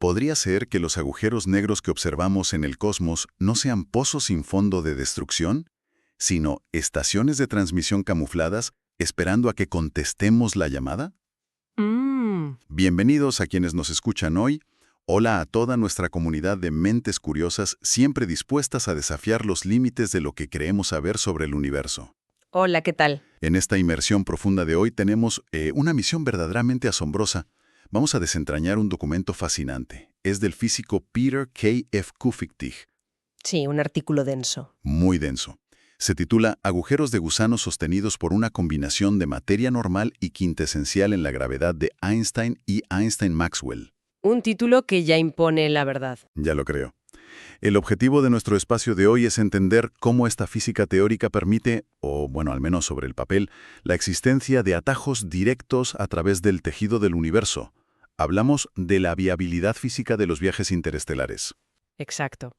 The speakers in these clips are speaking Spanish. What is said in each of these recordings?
¿Podría ser que los agujeros negros que observamos en el cosmos no sean pozos sin fondo de destrucción, sino estaciones de transmisión camufladas esperando a que contestemos la llamada? Bienvenidos a quienes nos escuchan hoy. Hola a toda nuestra comunidad de mentes curiosas siempre dispuestas a desafiar los límites de lo que creemos saber sobre el universo. Hola, ¿qué tal? En esta inmersión profunda de hoy tenemos una misión verdaderamente asombrosa. Vamos a desentrañar un documento fascinante. Es del físico Peter K. F. Kufiktij. Sí, un artículo denso. Muy denso. Se titula Agujeros de gusano sostenidos por una combinación de materia normal y quintesencial en la gravedad de Einstein y Einstein-Maxwell. Un título que ya impone la verdad. Ya lo creo. El objetivo de nuestro espacio de hoy es entender cómo esta física teórica permite, o bueno, al menos sobre el papel, la existencia de atajos directos a través del tejido del universo. Hablamos de la viabilidad física de los viajes interestelares. Exacto.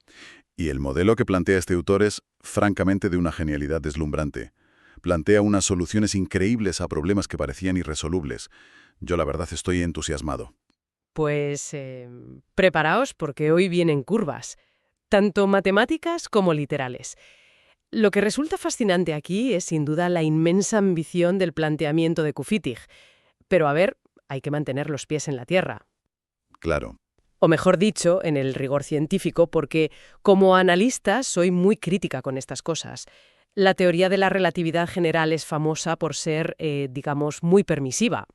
Y el modelo que plantea este autor es, francamente, de una genialidad deslumbrante. Plantea unas soluciones increíbles a problemas que parecían irresolubles. Yo la verdad estoy entusiasmado. Pues preparaos porque hoy vienen curvas, tanto matemáticas como literales. Lo que resulta fascinante aquí es sin duda la inmensa ambición del planteamiento de Kufiktij. Pero a ver, hay que mantener los pies en la tierra. Claro. O mejor dicho, en el rigor científico, porque como analista soy muy crítica con estas cosas. La teoría de la relatividad general es famosa por ser, digamos, muy permisiva.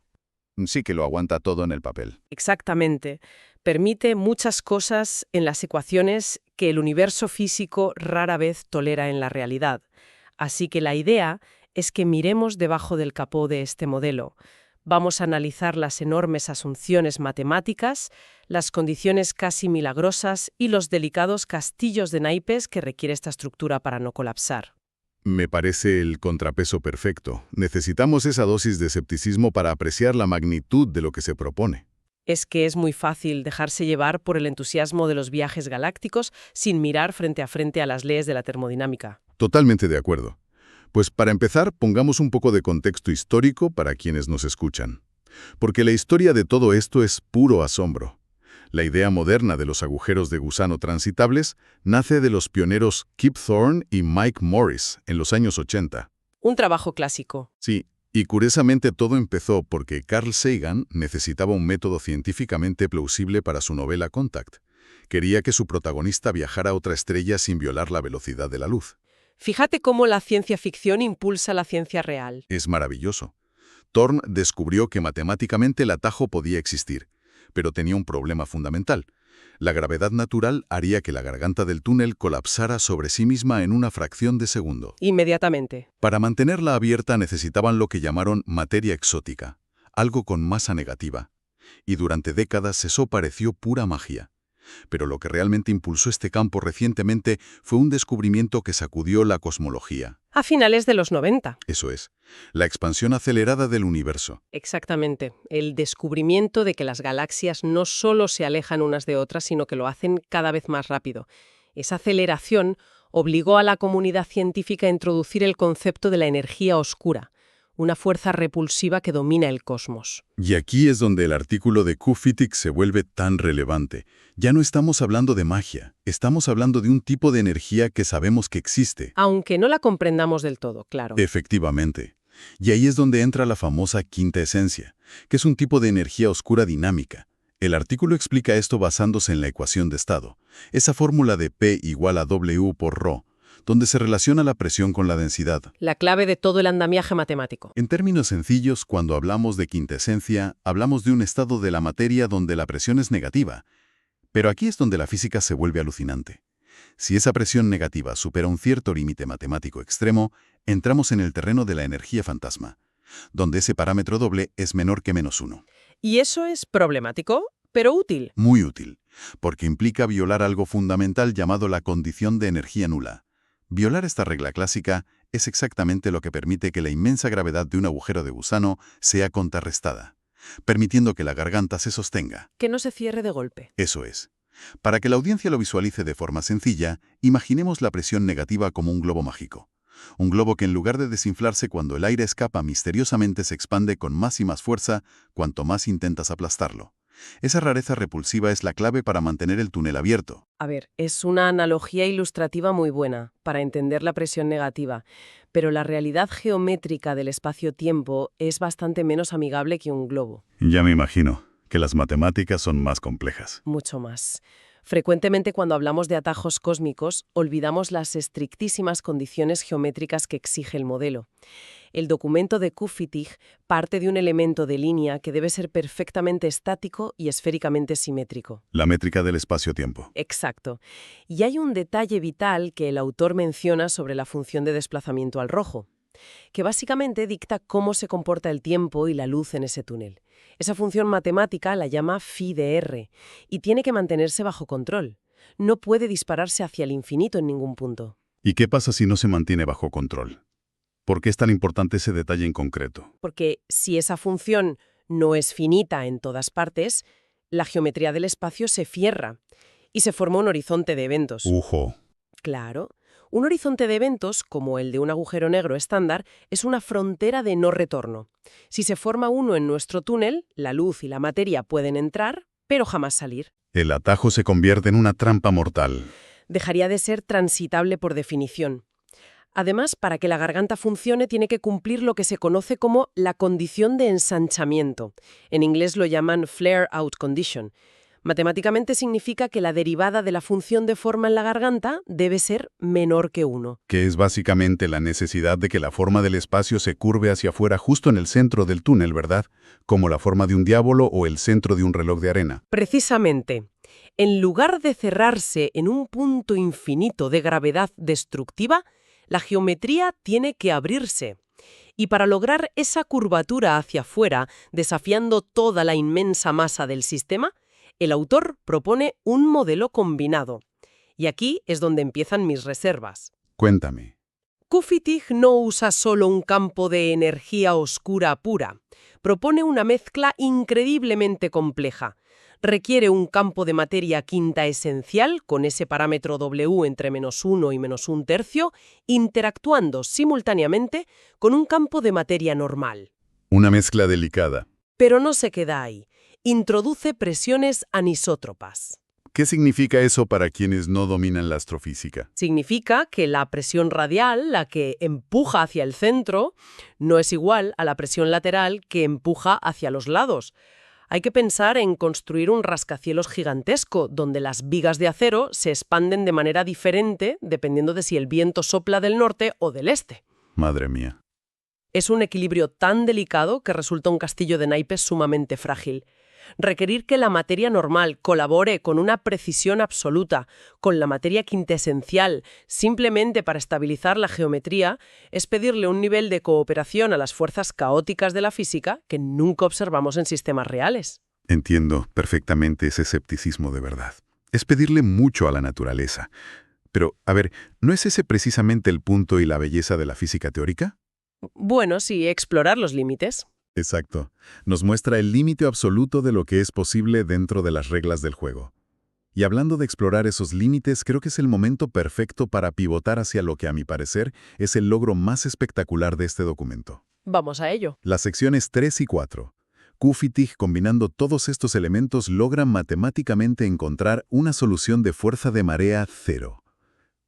Sí que lo aguanta todo en el papel. Exactamente. Permite muchas cosas en las ecuaciones que el universo físico rara vez tolera en la realidad. Así que la idea es que miremos debajo del capó de este modelo. Vamos a analizar las enormes asunciones matemáticas, las condiciones casi milagrosas y los delicados castillos de naipes que requiere esta estructura para no colapsar. Me parece el contrapeso perfecto. Necesitamos esa dosis de escepticismo para apreciar la magnitud de lo que se propone. Es que es muy fácil dejarse llevar por el entusiasmo de los viajes galácticos sin mirar frente a las leyes de la termodinámica. Totalmente de acuerdo. Pues para empezar, pongamos un poco de contexto histórico para quienes nos escuchan. Porque la historia de todo esto es puro asombro. La idea moderna de los agujeros de gusano transitables nace de los pioneros Kip Thorne y Mike Morris en los años 80. Un trabajo clásico. Sí, y curiosamente todo empezó porque Carl Sagan necesitaba un método científicamente plausible para su novela Contact. Quería que su protagonista viajara a otra estrella sin violar la velocidad de la luz. Fíjate cómo la ciencia ficción impulsa la ciencia real. Es maravilloso. Thorne descubrió que matemáticamente el atajo podía existir, pero tenía un problema fundamental. La gravedad natural haría que la garganta del túnel colapsara sobre sí misma en una fracción de segundo. Inmediatamente. Para mantenerla abierta necesitaban lo que llamaron materia exótica, algo con masa negativa. Y durante décadas eso pareció pura magia. Pero lo que realmente impulsó este campo recientemente fue un descubrimiento que sacudió la cosmología. A finales de los 90. Eso es, la expansión acelerada del universo. Exactamente. El descubrimiento de que las galaxias no solo se alejan unas de otras, sino que lo hacen cada vez más rápido. Esa aceleración obligó a la comunidad científica a introducir el concepto de la energía oscura, una fuerza repulsiva que domina el cosmos. Y aquí es donde el artículo de Kufiktij se vuelve tan relevante. Ya no estamos hablando de magia, estamos hablando de un tipo de energía que sabemos que existe. Aunque no la comprendamos del todo, claro. Efectivamente. Y ahí es donde entra la famosa quinta esencia, que es un tipo de energía oscura dinámica. El artículo explica esto basándose en la ecuación de estado, esa fórmula de P igual a W por ρ, donde se relaciona la presión con la densidad. La clave de todo el andamiaje matemático. En términos sencillos, cuando hablamos de quintesencia, hablamos de un estado de la materia donde la presión es negativa. Pero aquí es donde la física se vuelve alucinante. Si esa presión negativa supera un cierto límite matemático extremo, entramos en el terreno de la energía fantasma, donde ese parámetro doble es menor que -1. Y eso es problemático, pero útil. Muy útil, porque implica violar algo fundamental llamado la condición de energía nula. Violar esta regla clásica es exactamente lo que permite que la inmensa gravedad de un agujero de gusano sea contrarrestada, permitiendo que la garganta se sostenga. Que no se cierre de golpe. Eso es. Para que la audiencia lo visualice de forma sencilla, imaginemos la presión negativa como un globo mágico. Un globo que en lugar de desinflarse cuando el aire escapa misteriosamente se expande con más y más fuerza cuanto más intentas aplastarlo. Esa rareza repulsiva es la clave para mantener el túnel abierto. A ver, es una analogía ilustrativa muy buena para entender la presión negativa, pero la realidad geométrica del espacio-tiempo es bastante menos amigable que un globo. Ya me imagino que las matemáticas son más complejas. Mucho más. Frecuentemente cuando hablamos de atajos cósmicos, olvidamos las estrictísimas condiciones geométricas que exige el modelo. El documento de Kupfittig parte de un elemento de línea que debe ser perfectamente estático y esféricamente simétrico. La métrica del espacio-tiempo. Exacto. Y hay un detalle vital que el autor menciona sobre la función de desplazamiento al rojo, que básicamente dicta cómo se comporta el tiempo y la luz en ese túnel. Esa función matemática la llama phi de r y tiene que mantenerse bajo control. No puede dispararse hacia el infinito en ningún punto. ¿Y qué pasa si no se mantiene bajo control? ¿Por qué es tan importante ese detalle en concreto? Porque si esa función no es finita en todas partes, la geometría del espacio se cierra y se forma un horizonte de eventos. ¡Ujo! Claro. Un horizonte de eventos, como el de un agujero negro estándar, es una frontera de no retorno. Si se forma uno en nuestro túnel, la luz y la materia pueden entrar, pero jamás salir. El atajo se convierte en una trampa mortal. Dejaría de ser transitable por definición. Además, para que la garganta funcione tiene que cumplir lo que se conoce como la condición de ensanchamiento. En inglés lo llaman flare-out condition. Matemáticamente significa que la derivada de la función de forma en la garganta debe ser menor que 1. Que es básicamente la necesidad de que la forma del espacio se curve hacia afuera justo en el centro del túnel, ¿verdad? Como la forma de un diablo o el centro de un reloj de arena. Precisamente. En lugar de cerrarse en un punto infinito de gravedad destructiva, la geometría tiene que abrirse. Y para lograr esa curvatura hacia afuera, desafiando toda la inmensa masa del sistema, el autor propone un modelo combinado. Y aquí es donde empiezan mis reservas. Cuéntame. Kupfittig no usa solo un campo de energía oscura pura. Propone una mezcla increíblemente compleja. Requiere un campo de materia quinta esencial, con ese parámetro W entre -1 y -1 tercio, interactuando simultáneamente con un campo de materia normal. Una mezcla delicada. Pero no se queda ahí. Introduce presiones anisótropas. ¿Qué significa eso para quienes no dominan la astrofísica? Significa que la presión radial, la que empuja hacia el centro, no es igual a la presión lateral que empuja hacia los lados. Hay que pensar en construir un rascacielos gigantesco, donde las vigas de acero se expanden de manera diferente dependiendo de si el viento sopla del norte o del este. Madre mía. Es un equilibrio tan delicado que resulta un castillo de naipes sumamente frágil. Requerir que la materia normal colabore con una precisión absoluta con la materia quintesencial simplemente para estabilizar la geometría es pedirle un nivel de cooperación a las fuerzas caóticas de la física que nunca observamos en sistemas reales. Entiendo perfectamente ese escepticismo de verdad. Es pedirle mucho a la naturaleza. Pero, a ver, ¿no es ese precisamente el punto y la belleza de la física teórica? Bueno, sí, explorar los límites. Exacto. Nos muestra el límite absoluto de lo que es posible dentro de las reglas del juego. Y hablando de explorar esos límites, creo que es el momento perfecto para pivotar hacia lo que, a mi parecer, es el logro más espectacular de este documento. Vamos a ello. Las secciones 3 y 4. Kupfittig, combinando todos estos elementos, logra matemáticamente encontrar una solución de fuerza de marea cero.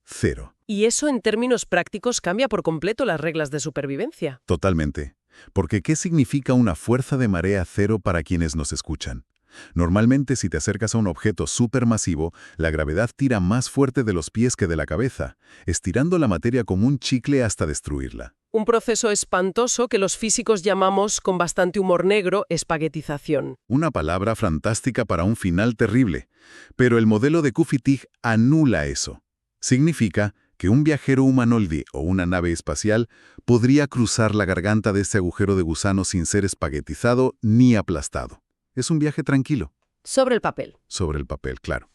Cero. Y eso en términos prácticos cambia por completo las reglas de supervivencia. Totalmente. Porque ¿qué significa una fuerza de marea cero para quienes nos escuchan? Normalmente, si te acercas a un objeto supermasivo, la gravedad tira más fuerte de los pies que de la cabeza, estirando la materia como un chicle hasta destruirla. Un proceso espantoso que los físicos llamamos, con bastante humor negro, espaguetización. Una palabra fantástica para un final terrible. Pero el modelo de Kupfittig anula eso. Significa que un viajero humanoide o una nave espacial podría cruzar la garganta de ese agujero de gusano sin ser espaguetizado ni aplastado. Es un viaje tranquilo. Sobre el papel. Sobre el papel, claro.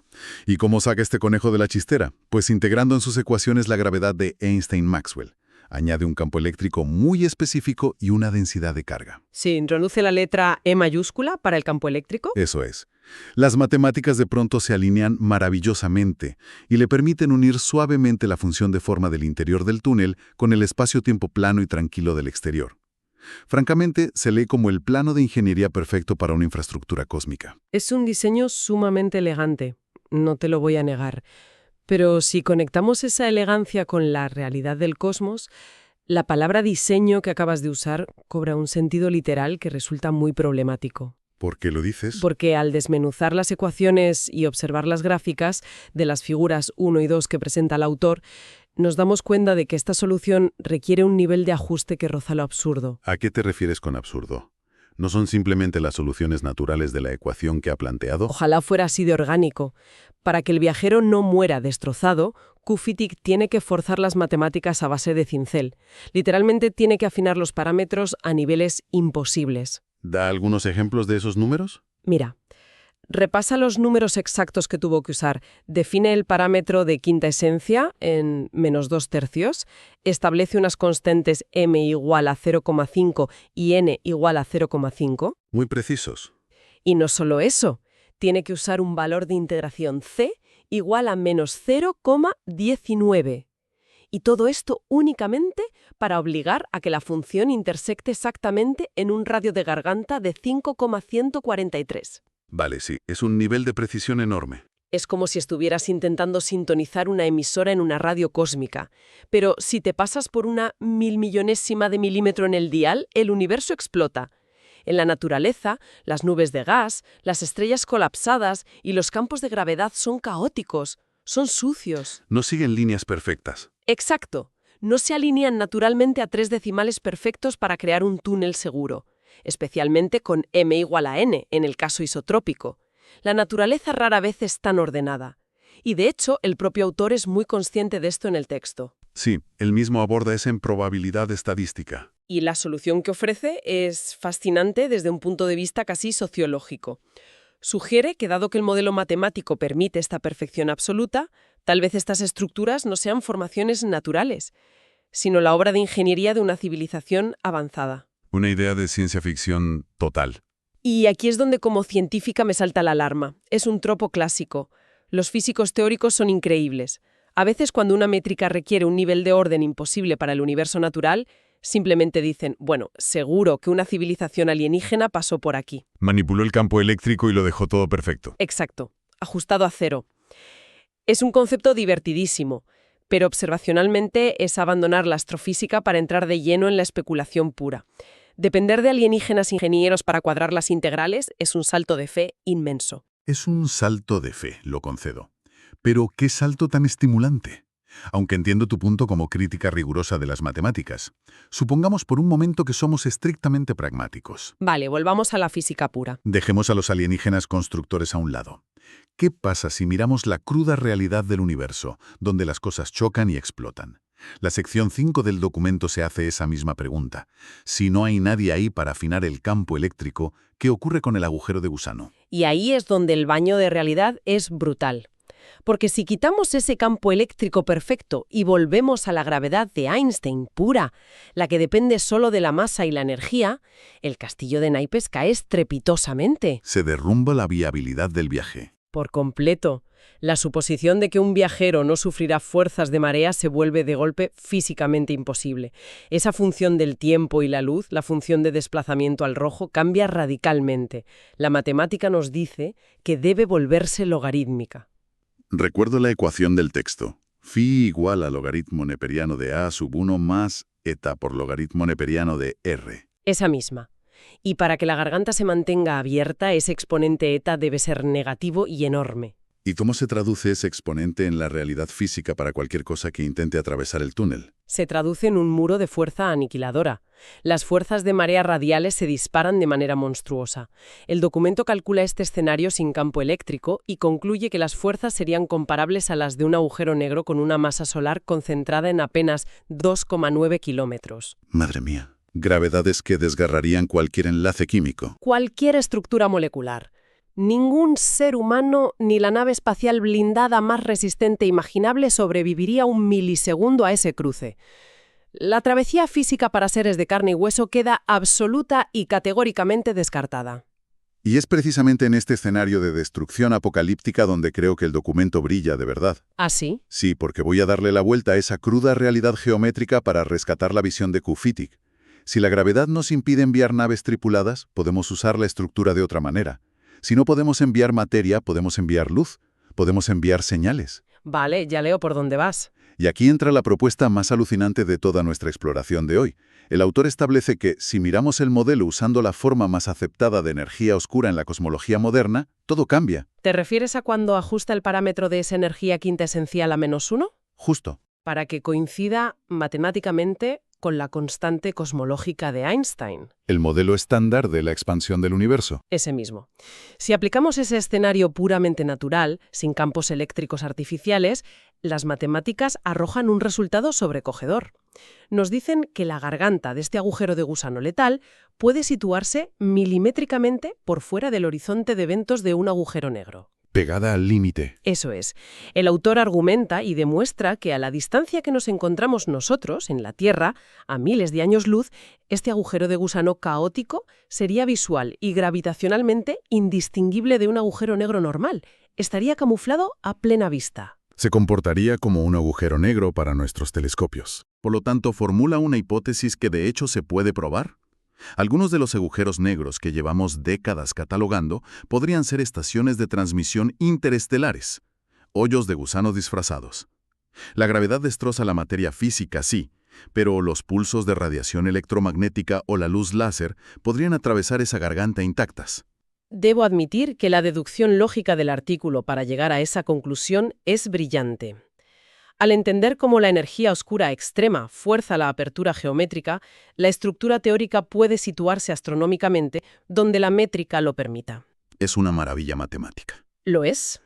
¿Y cómo saca este conejo de la chistera? Pues integrando en sus ecuaciones la gravedad de Einstein-Maxwell. Añade un campo eléctrico muy específico y una densidad de carga. Sí, introduce la letra E mayúscula para el campo eléctrico. Eso es. Las matemáticas de pronto se alinean maravillosamente y le permiten unir suavemente la función de forma del interior del túnel con el espacio-tiempo plano y tranquilo del exterior. Francamente, se lee como el plano de ingeniería perfecto para una infraestructura cósmica. Es un diseño sumamente elegante, no te lo voy a negar. Pero si conectamos esa elegancia con la realidad del cosmos, la palabra diseño que acabas de usar cobra un sentido literal que resulta muy problemático. ¿Por qué lo dices? Porque al desmenuzar las ecuaciones y observar las gráficas de las figuras 1 y 2 que presenta el autor, nos damos cuenta de que esta solución requiere un nivel de ajuste que roza lo absurdo. ¿A qué te refieres con absurdo? ¿No son simplemente las soluciones naturales de la ecuación que ha planteado? Ojalá fuera así de orgánico. Para que el viajero no muera destrozado, Q-Physics tiene que forzar las matemáticas a base de cincel. Literalmente tiene que afinar los parámetros a niveles imposibles. ¿Da algunos ejemplos de esos números? Mira, repasa los números exactos que tuvo que usar. Define el parámetro de quinta esencia en -2/3, establece unas constantes m igual a 0,5 y n igual a 0,5. Muy precisos. Y no solo eso, tiene que usar un valor de integración c igual a -0,19. Y todo esto únicamente para obligar a que la función intersecte exactamente en un radio de garganta de 5,143. Vale, sí, es un nivel de precisión enorme. Es como si estuvieras intentando sintonizar una emisora en una radio cósmica. Pero si te pasas por una milmillonésima de milímetro en el dial, el universo explota. En la naturaleza, las nubes de gas, las estrellas colapsadas y los campos de gravedad son caóticos, son sucios. No siguen líneas perfectas. Exacto. No se alinean naturalmente a 3 decimales perfectos para crear un túnel seguro, especialmente con m igual a n, en el caso isotrópico. La naturaleza rara vez es tan ordenada. Y de hecho, el propio autor es muy consciente de esto en el texto. Sí, él mismo aborda esa improbabilidad estadística. Y la solución que ofrece es fascinante desde un punto de vista casi sociológico. Sugiere que dado que el modelo matemático permite esta perfección absoluta, tal vez estas estructuras no sean formaciones naturales, sino la obra de ingeniería de una civilización avanzada. Una idea de ciencia ficción total. Y aquí es donde como científica me salta la alarma. Es un tropo clásico. Los físicos teóricos son increíbles. A veces cuando una métrica requiere un nivel de orden imposible para el universo natural, simplemente dicen, bueno, seguro que una civilización alienígena pasó por aquí. Manipuló el campo eléctrico y lo dejó todo perfecto. Exacto, ajustado a cero. Es un concepto divertidísimo, pero observacionalmente es abandonar la astrofísica para entrar de lleno en la especulación pura. Depender de alienígenas ingenieros para cuadrar las integrales es un salto de fe inmenso. Es un salto de fe, lo concedo. Pero ¿qué salto tan estimulante? Aunque entiendo tu punto como crítica rigurosa de las matemáticas, supongamos por un momento que somos estrictamente pragmáticos. Vale, volvamos a la física pura. Dejemos a los alienígenas constructores a un lado. ¿Qué pasa si miramos la cruda realidad del universo, donde las cosas chocan y explotan? La sección 5 del documento se hace esa misma pregunta. Si no hay nadie ahí para afinar el campo eléctrico, ¿qué ocurre con el agujero de gusano? Y ahí es donde el baño de realidad es brutal. Porque si quitamos ese campo eléctrico perfecto y volvemos a la gravedad de Einstein pura, la que depende solo de la masa y la energía, el castillo de naipes cae estrepitosamente. Se derrumba la viabilidad del viaje. Por completo. La suposición de que un viajero no sufrirá fuerzas de marea se vuelve de golpe físicamente imposible. Esa función del tiempo y la luz, la función de desplazamiento al rojo, cambia radicalmente. La matemática nos dice que debe volverse logarítmica. Recuerdo la ecuación del texto. Phi igual a logaritmo neperiano de A sub 1 más eta por logaritmo neperiano de R. Esa misma. Y para que la garganta se mantenga abierta, ese exponente eta debe ser negativo y enorme. ¿Y cómo se traduce ese exponente en la realidad física para cualquier cosa que intente atravesar el túnel? Se traduce en un muro de fuerza aniquiladora. Las fuerzas de marea radiales se disparan de manera monstruosa. El documento calcula este escenario sin campo eléctrico y concluye que las fuerzas serían comparables a las de un agujero negro con una masa solar concentrada en apenas 2,9 kilómetros. Madre mía. Gravedades que desgarrarían cualquier enlace químico. Cualquier estructura molecular. Ningún ser humano ni la nave espacial blindada más resistente imaginable sobreviviría un milisegundo a ese cruce. La travesía física para seres de carne y hueso queda absoluta y categóricamente descartada. Y es precisamente en este escenario de destrucción apocalíptica donde creo que el documento brilla de verdad. ¿Ah, sí? Sí, porque voy a darle la vuelta a esa cruda realidad geométrica para rescatar la visión de Q-Physics. Si la gravedad nos impide enviar naves tripuladas, podemos usar la estructura de otra manera. Si no podemos enviar materia, podemos enviar luz, podemos enviar señales. Vale, ya leo por dónde vas. Y aquí entra la propuesta más alucinante de toda nuestra exploración de hoy. El autor establece que, si miramos el modelo usando la forma más aceptada de energía oscura en la cosmología moderna, todo cambia. ¿Te refieres a cuando ajusta el parámetro de esa energía quintesencial a -1? Justo. Para que coincida matemáticamente con la constante cosmológica de Einstein. El modelo estándar de la expansión del universo. Ese mismo. Si aplicamos ese escenario puramente natural, sin campos eléctricos artificiales, las matemáticas arrojan un resultado sobrecogedor. Nos dicen que la garganta de este agujero de gusano letal puede situarse milimétricamente por fuera del horizonte de eventos de un agujero negro. Pegada al límite. Eso es. El autor argumenta y demuestra que a la distancia que nos encontramos nosotros, en la Tierra, a miles de años luz, este agujero de gusano caótico sería visual y gravitacionalmente indistinguible de un agujero negro normal. Estaría camuflado a plena vista. Se comportaría como un agujero negro para nuestros telescopios. Por lo tanto, formula una hipótesis que de hecho se puede probar. Algunos de los agujeros negros que llevamos décadas catalogando podrían ser estaciones de transmisión interestelares, hoyos de gusano disfrazados. La gravedad destroza la materia física, sí, pero los pulsos de radiación electromagnética o la luz láser podrían atravesar esa garganta intactas. Debo admitir que la deducción lógica del artículo para llegar a esa conclusión es brillante. Al entender cómo la energía oscura extrema fuerza la apertura geométrica, la estructura teórica puede situarse astronómicamente donde la métrica lo permita. Es una maravilla matemática. Lo es.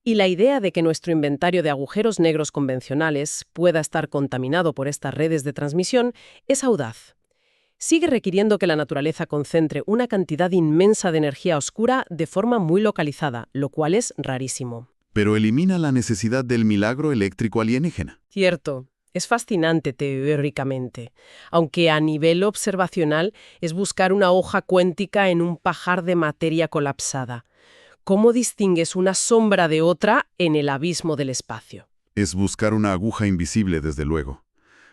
Y la idea de que nuestro inventario de agujeros negros convencionales pueda estar contaminado por estas redes de transmisión es audaz. Sigue requiriendo que la naturaleza concentre una cantidad inmensa de energía oscura de forma muy localizada, lo cual es rarísimo. Pero elimina la necesidad del milagro eléctrico alienígena. Cierto, es fascinante teóricamente, aunque a nivel observacional es buscar una hoja cuántica en un pajar de materia colapsada. ¿Cómo distingues una sombra de otra en el abismo del espacio? Es buscar una aguja invisible, desde luego.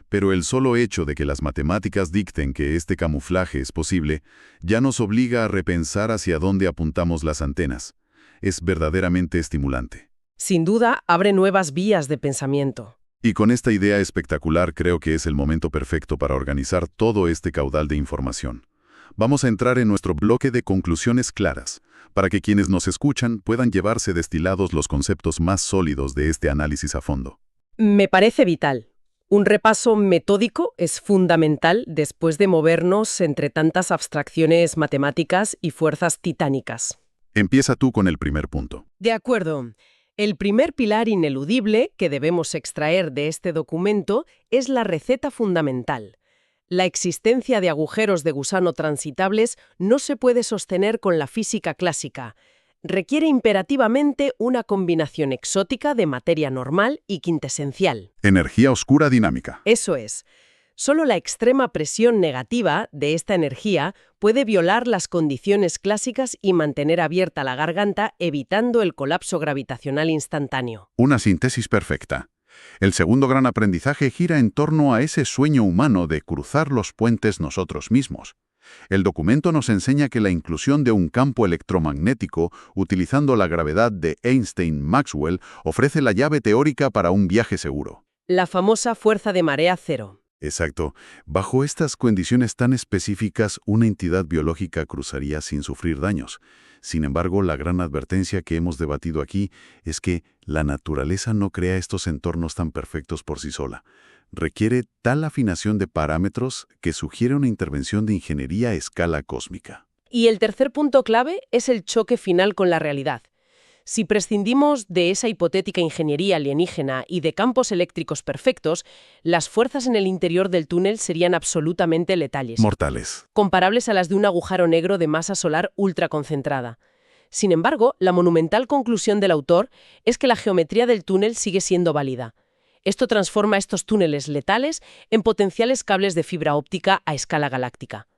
Pero el solo hecho de que las matemáticas dicten que este camuflaje es posible ya nos obliga a repensar hacia dónde apuntamos las antenas. Es verdaderamente estimulante. Sin duda, abre nuevas vías de pensamiento. Y con esta idea espectacular creo que es el momento perfecto para organizar todo este caudal de información. Vamos a entrar en nuestro bloque de conclusiones claras, para que quienes nos escuchan puedan llevarse destilados los conceptos más sólidos de este análisis a fondo. Me parece vital. Un repaso metódico es fundamental después de movernos entre tantas abstracciones matemáticas y fuerzas titánicas. Empieza tú con el primer punto. De acuerdo. El primer pilar ineludible que debemos extraer de este documento es la receta fundamental. La existencia de agujeros de gusano transitables no se puede sostener con la física clásica. Requiere imperativamente una combinación exótica de materia normal y quintesencial. Energía oscura dinámica. Eso es. Solo la extrema presión negativa de esta energía puede violar las condiciones clásicas y mantener abierta la garganta, evitando el colapso gravitacional instantáneo. Una síntesis perfecta. El segundo gran aprendizaje gira en torno a ese sueño humano de cruzar los puentes nosotros mismos. El documento nos enseña que la inclusión de un campo electromagnético utilizando la gravedad de Einstein-Maxwell ofrece la llave teórica para un viaje seguro. La famosa fuerza de marea cero. Exacto. Bajo estas condiciones tan específicas, una entidad biológica cruzaría sin sufrir daños. Sin embargo, la gran advertencia que hemos debatido aquí es que la naturaleza no crea estos entornos tan perfectos por sí sola. Requiere tal afinación de parámetros que sugiere una intervención de ingeniería a escala cósmica. Y el tercer punto clave es el choque final con la realidad. Si prescindimos de esa hipotética ingeniería alienígena y de campos eléctricos perfectos, las fuerzas en el interior del túnel serían absolutamente letales. Mortales. Comparables a las de un agujero negro de masa solar ultraconcentrada. Sin embargo, la monumental conclusión del autor es que la geometría del túnel sigue siendo válida. Esto transforma estos túneles letales en potenciales cables de fibra óptica a escala galáctica.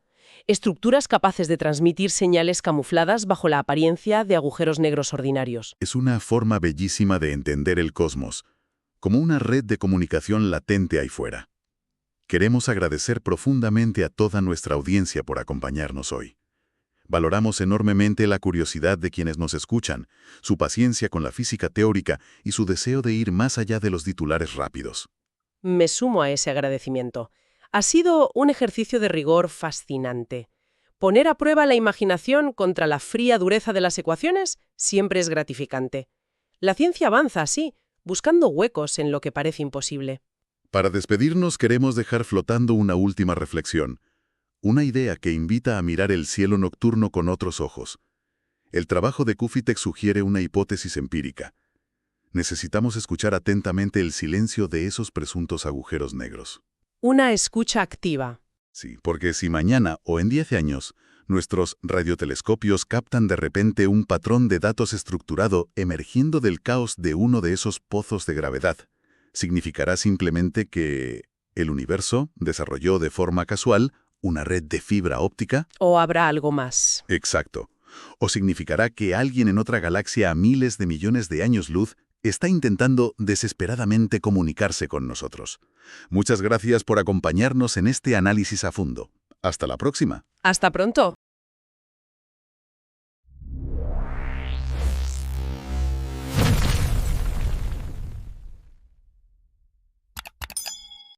Estructuras capaces de transmitir señales camufladas bajo la apariencia de agujeros negros ordinarios. Es una forma bellísima de entender el cosmos, como una red de comunicación latente ahí fuera. Queremos agradecer profundamente a toda nuestra audiencia por acompañarnos hoy. Valoramos enormemente la curiosidad de quienes nos escuchan, su paciencia con la física teórica y su deseo de ir más allá de los titulares rápidos. Me sumo a ese agradecimiento. Ha sido un ejercicio de rigor fascinante. Poner a prueba la imaginación contra la fría dureza de las ecuaciones siempre es gratificante. La ciencia avanza así, buscando huecos en lo que parece imposible. Para despedirnos queremos dejar flotando una última reflexión, una idea que invita a mirar el cielo nocturno con otros ojos. El trabajo de Kufitek sugiere una hipótesis empírica. Necesitamos escuchar atentamente el silencio de esos presuntos agujeros negros. Una escucha activa. Sí, porque si mañana o en 10 años nuestros radiotelescopios captan de repente un patrón de datos estructurado emergiendo del caos de uno de esos pozos de gravedad, significará simplemente que el universo desarrolló de forma casual una red de fibra óptica. ¿O habrá algo más? Exacto. O significará que alguien en otra galaxia a miles de millones de años luz está intentando desesperadamente comunicarse con nosotros. Muchas gracias por acompañarnos en este análisis a fondo. Hasta la próxima. Hasta pronto.